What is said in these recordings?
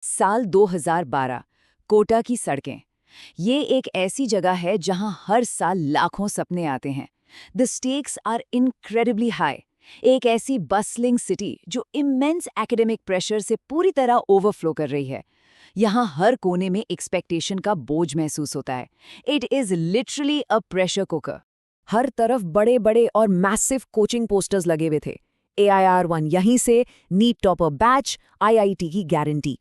साल 2012 कोटा की सड़कें। ये एक ऐसी जगह है जहां हर साल लाखों सपने आते हैं। The stakes are incredibly high. एक ऐसी बसलिंग सिटी जो इमेंस एकेडमिक प्रेशर से पूरी तरह ओवरफ्लो कर रही है। यहाँ हर कोने में एक्सपेक्टेशन का बोझ महसूस होता है। It is literally a pressure cooker. हर तरफ बड़े बड़े और मैसिव कोचिंग पोस्टर्स लगे हुए थे। AIR-1 यहीं से, नीट टॉपर बैच, IIT की गारंटी।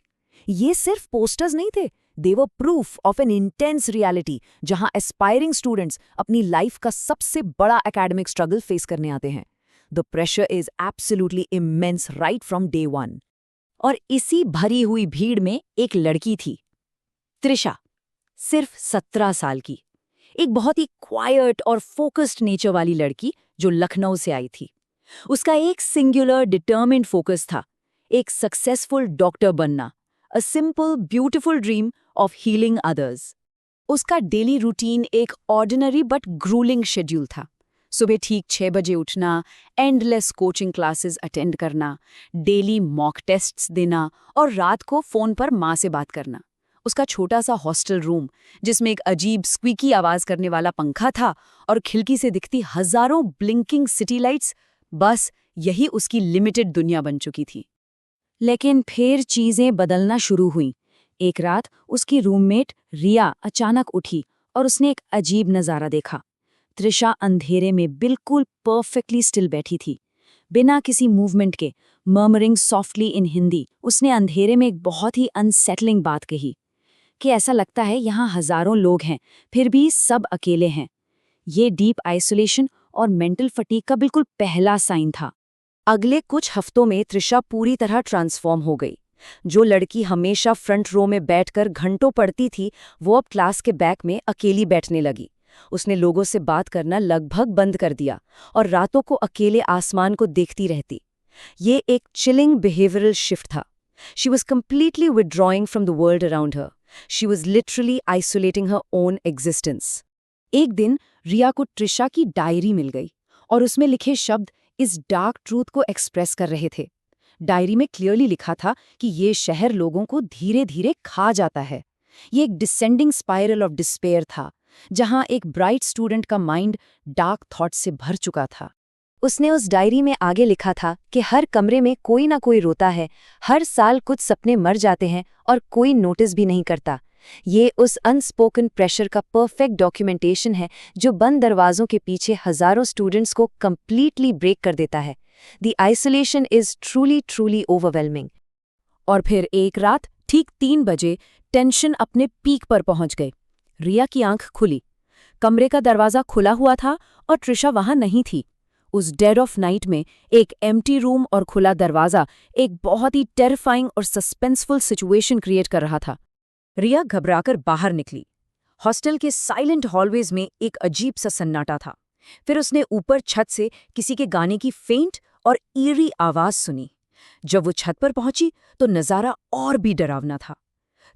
ये सिर्फ पोस्टर्स नहीं थे, they were proof of an intense reality जहां एस्पायरिंग स्टूडेंट्स अपनी लाइफ का सबसे बड़ा एकेडमिक स्ट्रगल फेस करने आते हैं। The pressure is absolutely immense right from day one. और इसी भरी हुई भीड़ में एक लड़की थी, त्रिशा, सिर्फ 17 साल की। एक बहुत ही क्वाइट और फोकस्ड नेचर वाली लड़की जो लखनऊ से आई थी। उसका एक सिंगुलर डिटर्मिन्ड फोकस था, एक सक्सेसफुल डॉक्टर बनना, a simple beautiful dream of healing others. उसका डेली रूटीन एक ऑर्डिनरी बट ग्रूलिंग शेड्यूल था। सुबह ठीक 6 बजे उठना, एंडलेस कोचिंग क्लासेस अटेंड करना, डेली मॉक टेस्ट्स देना और रात को फ़ोन पर माँ से बात करना। उसका छोटा सा हॉस्टल रूम, जिसमें एक अजीब स्क्वीकी आवाज़ करने वाला पंखा था और खिड़की से दिखती हज़ारों ब्लिंकिंग सिटी लाइट्स, बस यही उसकी लिमिटेड दुनिया बन चुकी थी। लेकिन फिर चीज़ें बदलना शुरू हुईं। एक रात उसकी रूममेट रिया अचानक उठी और उसने एक अजीब नज़ारा देखा। त्रिशा अंधेरे में बिल्कुल परफेक्टली स्टिल बैठी थी, बिना किसी मूवमेंट के, मर्मरिंग सॉफ्टली इन हिंदी। उसने अंधेरे में एक बहुत ही अनसेटलिंग बात कही कि ऐसा लगता है यहाँ हज़ारों लोग हैं, फिर भी सब अकेले हैं। ये डीप आइसोलेशन और मेंटल फटीग का बिल्कुल पहला साइन था। अगले कुछ हफ्तों में त्रिशा पूरी तरह ट्रांसफॉर्म हो गई। जो लड़की हमेशा फ्रंट रो में बैठकर घंटों पढ़ती थी, वो अब क्लास के बैक में अकेली बैठने लगी। उसने लोगों से बात करना लगभग बंद कर दिया और रातों को अकेले आसमान को देखती रहती। ये एक चिलिंग बिहेवियरल शिफ्ट था। She was completely withdrawing from the world around her. She was literally isolating her own existence. एक दिन रिया को त्रिशा की डायरी मिल गई और उसमें लिखे शब्द इस डार्क ट्रूथ को एक्सप्रेस कर रहे थे। डायरी में क्लियरली लिखा था कि ये शहर लोगों को धीरे धीरे खा जाता है। ये एक डिसेंडिंग स्पाइरल ऑफ डिस्पेयर था, जहां एक ब्राइट स्टूडेंट का माइंड डार्क थॉट से भर चुका था। उसने उस डायरी में आगे लिखा था कि हर कमरे में कोई ना कोई रोता है, हर साल कुछ सपने मर जाते हैं और कोई नोटिस भी नहीं करता। ये उस अनस्पोकन प्रेशर का परफेक्ट डॉक्यूमेंटेशन है जो बंद दरवाजों के पीछे हजारों स्टूडेंट्स को कंप्लीटली ब्रेक कर देता है। The isolation is truly overwhelming. और फिर एक रात ठीक 3 बजे टेंशन अपने पीक पर पहुंच गई। रिया की आंख खुली। कमरे का दरवाजा खुला हुआ था और त्रिशा वहां नहीं थी। उस डेड ऑफ नाइट में एक एम्प्टी रूम और खुला दरवाजा एक बहुत ही टेरिफाइंग और सस्पेंसफुल सिचुएशन क्रिएट कर रहा था। रिया घबराकर बाहर निकली। हॉस्टल के साइलेंट हॉलवेज में एक अजीब सा सन्नाटा था। फिर उसने ऊपर छत से किसी के गाने की फेंट और ईरी आवाज सुनी। जब वो छत पर पहुंची तो नजारा और भी डरावना था।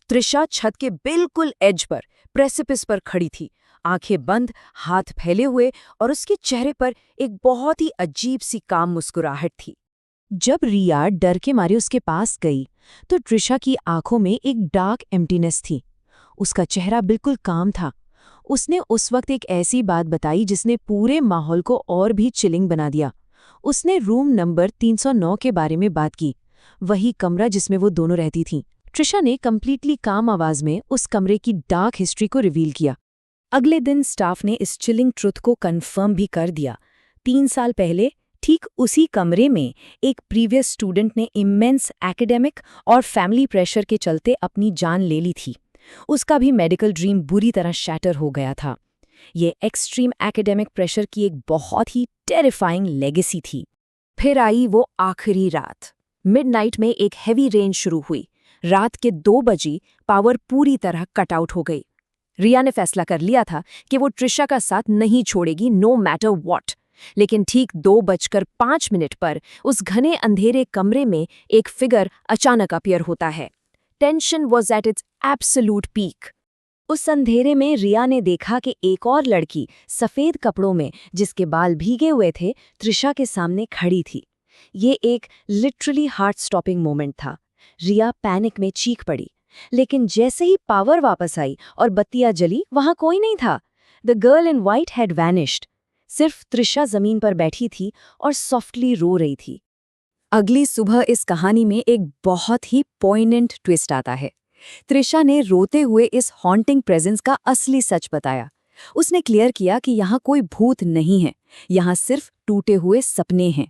त्रिशा छत के बिल्कुल एज पर, प्रेसिपिस पर खड़ी थी, आंखें बंद, हाथ फैले हुए, और उसके चेहरे पर एक बहुत ही अजीब सी काम मुस्कुराहट थी। जब रिया डर के मारे उसके पास गई तो त्रिशा की आंखों में एक डार्क एम्प्टीनेस थी। उसका चेहरा बिल्कुल काम था। उसने उस वक्त एक ऐसी बात बताई जिसने पूरे माहौल को और भी चिलिंग बना दिया। उसने रूम नंबर 309 के बारे में बात की, वही कमरा जिसमें वो दोनों रहती थीं। त्रिशा ने कंप्लीटली काम आवाज में उस कमरे की डार्क हिस्ट्री को रिवील किया। अगले दिन स्टाफ ने इस चिलिंग ट्रुथ को कंफर्म भी कर दिया। 3 साल पहले ठीक उसी कमरे में एक प्रीवियस स्टूडेंट ने इमेंस एकेडमिक और फैमिली प्रेशर के चलते अपनी जान ले ली थी। उसका भी मेडिकल ड्रीम बुरी तरह शैटर हो गया था। ये एक्सट्रीम एकेडमिक प्रेशर की एक बहुत ही टेरिफाइंग लेगेसी थी। फिर आई वो आखिरी रात। मिडनाइट में एक हेवी रेन शुरू हुई। रात के 2 बजे पावर पूरी तरह कट आउट हो गई। रिया ने फैसला कर लिया था कि वो त्रिशा का साथ नहीं छोड़ेगी, नो मैटर व्हाट। लेकिन ठीक 2:05 पर उस घने अंधेरे कमरे में एक फिगर अचानक अपीयर होता है। Tension was at its absolute peak. उस अंधेरे में रिया ने देखा कि एक और लड़की सफेद कपड़ों में, जिसके बाल भीगे हुए थे, त्रिशा के सामने खड़ी थी। ये एक लिटरली हार्ट स्टॉपिंग मोमेंट था। रिया पैनिक में चीख पड़ी, लेकिन जैसे ही पावर वापस आई और बत्तियां जली, वहां कोई नहीं था। The girl in white had vanished. सिर्फ त्रिशा जमीन पर बैठी थी और सॉफ्टली रो रही थी। अगली सुबह इस कहानी में एक बहुत ही पॉइंटेंट ट्विस्ट आता है। त्रिशा ने रोते हुए इस हॉन्टिंग प्रेजेंस का असली सच बताया। उसने क्लियर किया कि यहाँ कोई भूत नहीं है, यहाँ सिर्फ टूटे हुए सपने हैं।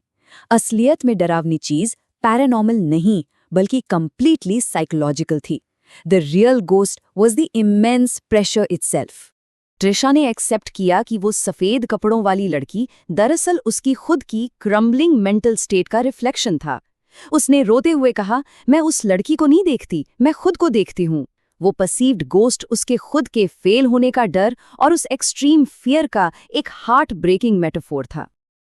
असलियत में डरावनी चीज पैरानॉर्मल नहीं, बल्कि कंप्लीटली साइकोलॉजिकल थी। The real ghost was the immense pressure itself. Trisha ने एक्सेप्ट किया कि वो सफेद कपड़ों वाली लड़की दरअसल उसकी खुद की क्रम्बलिंग मेंटल स्टेट का रिफ्लेक्शन था। उसने रोते हुए कहा, मैं उस लड़की को नहीं देखती, मैं खुद को देखती हूँ। वो परसीव्ड गोस्ट उसके खुद के फेल होने का डर और उस एक्सट्रीम फियर का एक हार्ट ब्रेकिंग मेटाफोर था।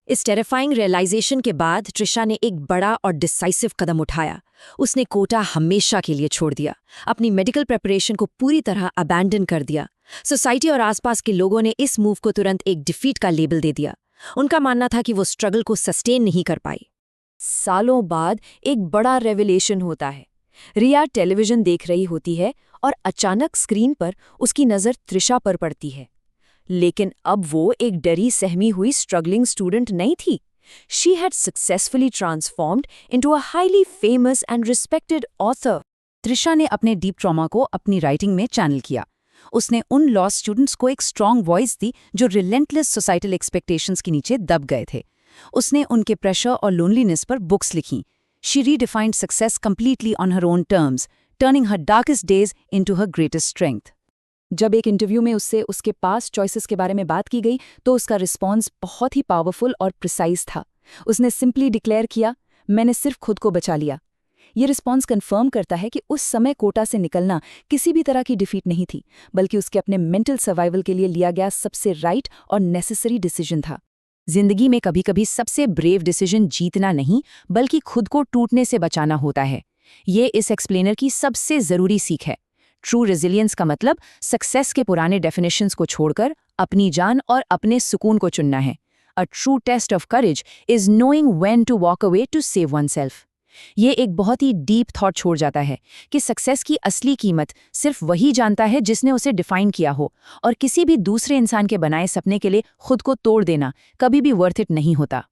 इस टेरिफाइंग रियलाइजेशन के बाद त्रिशा ने एक बड़ा और डिसाइसिव कदम उठाया। उसने कोटा हमेशा के लिए छोड़ दिया, अपनी मेडिकल प्रिपरेशन को पूरी तरह अबैंडन कर दिया। सोसाइटी और आसपास के लोगों ने इस मूव को तुरंत एक डिफीट का लेबल दे दिया। उनका मानना था कि वो स्ट्रगल को सस्टेन नहीं कर पाई। सालों बाद एक बड़ा रेवलेशन होता है। रिया टेलीविजन देख रही होती है और अचानक स्क्रीन पर उसकी नज़र त्रिशा पर पड़ती है। लेकिन अब वो एक डरी सहमी हुई स्ट्रगलिंग स्टूडेंट नहीं थी। She had successfully transformed into a highly famous and respected author. Trisha ने अपने डीप ट्रॉमा को अपनी राइटिंग में चैनल किया। उसने उन लॉस्ट स्टूडेंट्स को एक स्ट्रॉन्ग वॉइस दी जो रिलेंटलेस सोसाइटल एक्सपेक्टेशंस के नीचे दब गए थे। उसने उनके प्रेशर और लोनलीनेस पर बुक्स लिखीं। She redefined success completely on her own terms, turning her darkest days into her greatest strength. जब एक इंटरव्यू में उससे उसके पास्ट चॉइसेस के बारे में बात की गई तो उसका रिस्पॉन्स बहुत ही पावरफुल और प्रिसाइज था। उसने सिंपली डिक्लेयर किया, मैंने सिर्फ खुद को बचा लिया। ये रिस्पॉन्स कंफर्म करता है कि उस समय कोटा से निकलना किसी भी तरह की डिफीट नहीं थी, बल्कि उसके अपने मेंटल सर्वाइवल के लिए लिया गया सबसे राइट और नेसेसरी डिसीजन था। जिंदगी में कभी कभी सबसे ब्रेव डिसीजन जीतना नहीं, बल्कि खुद को टूटने से बचाना होता है। ये इस एक्सप्लेनर की सबसे ज़रूरी सीख है। ट्रू रेजिलियंस का मतलब सक्सेस के पुराने डेफिनेशंस को छोड़कर अपनी जान और अपने सुकून को चुनना है। A true test of courage is knowing when to walk away to save oneself. ये एक बहुत ही डीप थॉट छोड़ जाता है कि सक्सेस की असली कीमत सिर्फ वही जानता है जिसने उसे डिफाइन किया हो, और किसी भी दूसरे इंसान के बनाए सपने के लिए खुद को तोड़ देना कभी भी वर्थ इट नहीं होता।